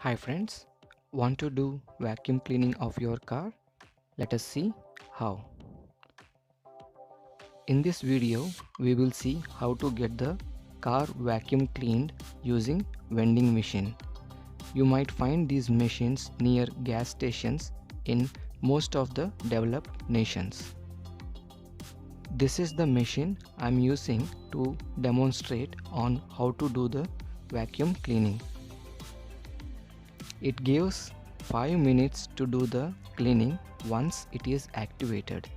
Hi friends, want to do vacuum cleaning of your car? Let us see how. In this video, we will see how to get the car vacuum cleaned using vending machine. You might find these machines near gas stations in most of the developed nations. This is the machine I am using to demonstrate on how to do the vacuum cleaning. It gives 5 minutes to do the cleaning once it is activated.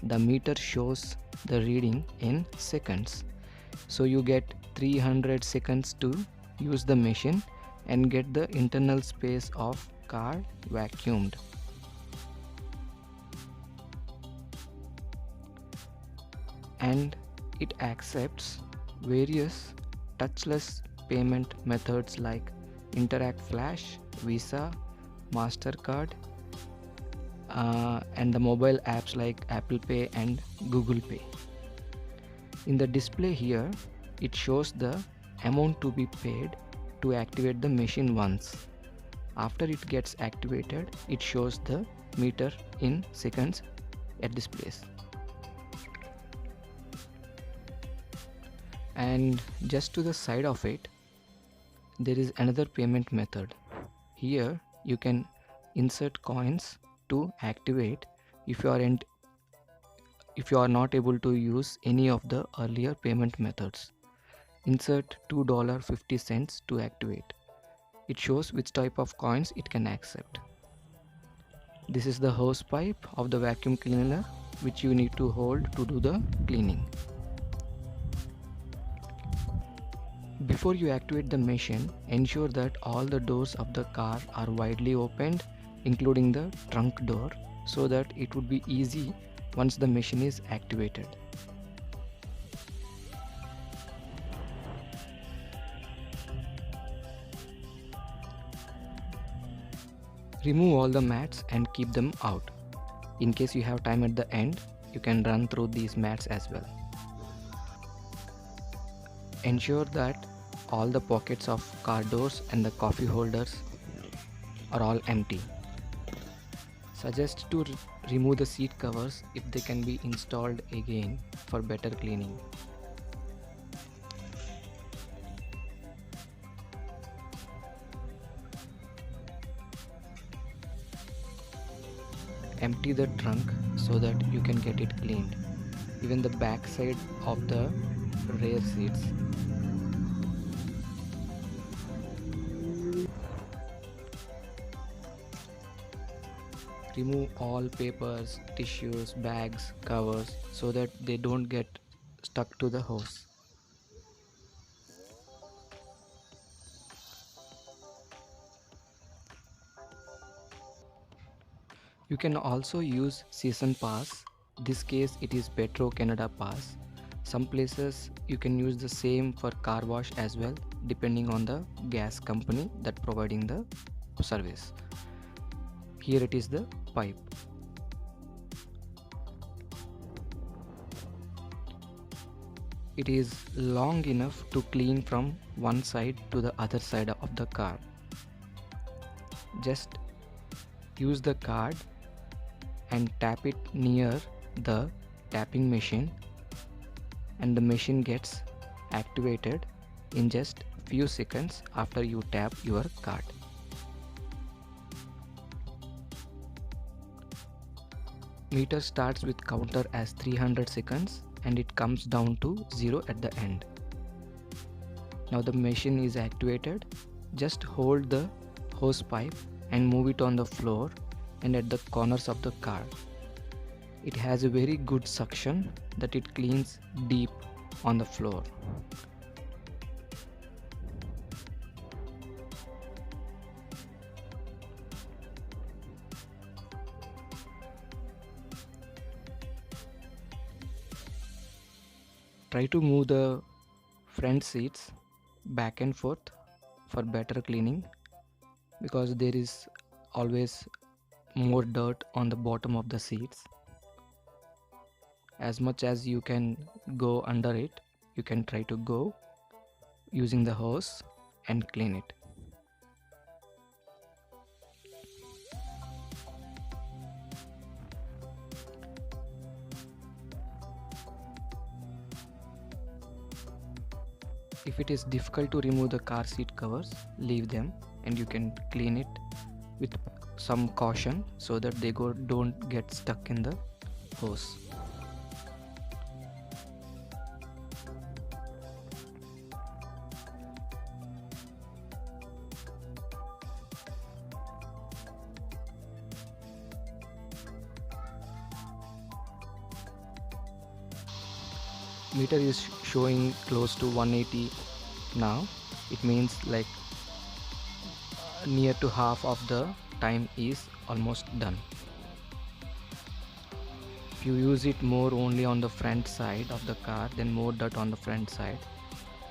The meter shows the reading in seconds. So you get 300 seconds to use the machine and get the internal space of car vacuumed. And it accepts various touchless payment methods like Interact Flash, Visa, MasterCard, and the mobile apps like Apple Pay and Google Pay. In the display here, it shows the amount to be paid to activate the machine once. After it gets activated, it shows the meter in seconds at this place. And just to the side of it, there is another payment method. Here you can insert coins to activate if you are not able to use any of the earlier payment methods. Insert $2.50 to activate. It shows which type of coins it can accept. This is the hose pipe of the vacuum cleaner which you need to hold to do the cleaning. Before you activate the machine, ensure that all the doors of the car are widely opened, including the trunk door, so that it would be easy once the machine is activated. Remove all the mats and keep them out. In case you have time at the end, you can run through these mats as well. Ensure that all the pockets of car doors and the coffee holders are all empty. Suggest to remove the seat covers if they can be installed again for better cleaning. Empty the trunk so that you can get it cleaned. Even the back side of the rear seats. Remove all papers, tissues, bags, covers so that they don't get stuck to the hose. You can also use Season Pass. This case it is Petro Canada Pass. Some places you can use the same for car wash as well, depending on the gas company that providing the service. Here it is the pipe. It is long enough to clean from one side to the other side of the car. Just use the card and tap it near the tapping machine, and the machine gets activated in just few seconds after you tap your card. Meter starts with counter as 300 seconds and it comes down to 0 at the end. Now the machine is activated. Just hold the hose pipe and move it on the floor and at the corners of the car. It has a very good suction that it cleans deep on the floor. Try to move the front seats back and forth for better cleaning, because there is always more dirt on the bottom of the seats. As much as you can go under it, you can try to go using the hose and clean it. If it is difficult to remove the car seat covers, leave them and you can clean it with some caution so that they don't get stuck in the hose. Meter is showing close to 180 now. It means like near to half of the time is almost done. If you use it more only on the front side of the car, then more dirt on the front side,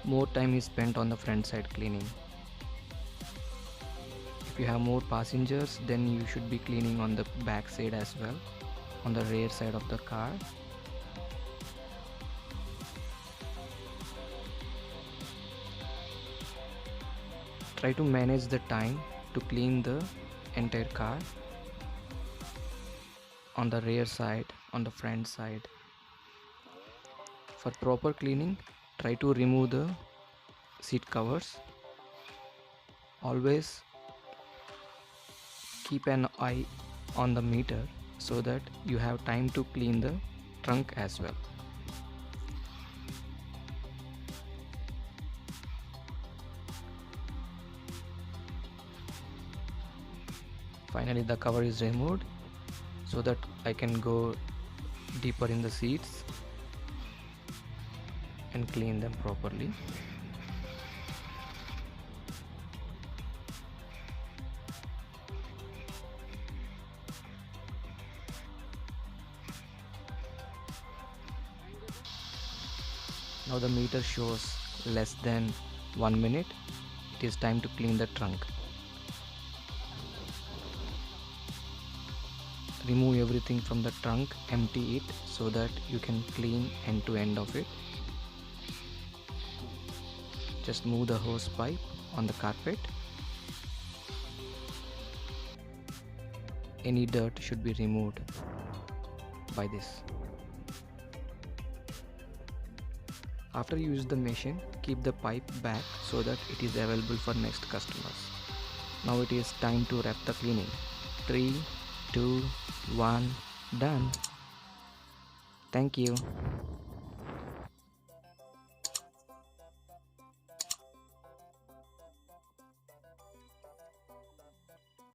more time is spent on the front side cleaning. If you have more passengers, then you should be cleaning on the back side as well, on the rear side of the car. Try to manage the time to clean the entire car on the rear side, on the front side. For proper cleaning, try to remove the seat covers. Always keep an eye on the meter so that you have time to clean the trunk as well. Finally, the cover is removed so that I can go deeper in the seats and clean them properly. Now the meter shows less than 1 minute. It is time to clean the trunk. Remove everything from the trunk, empty it so that you can clean end to end of it. Just move the hose pipe on the carpet. Any dirt should be removed by this. After you use the machine, keep the pipe back so that it is available for next customers. Now it is time to wrap the cleaning. 3, 2, 1, done. Thank you.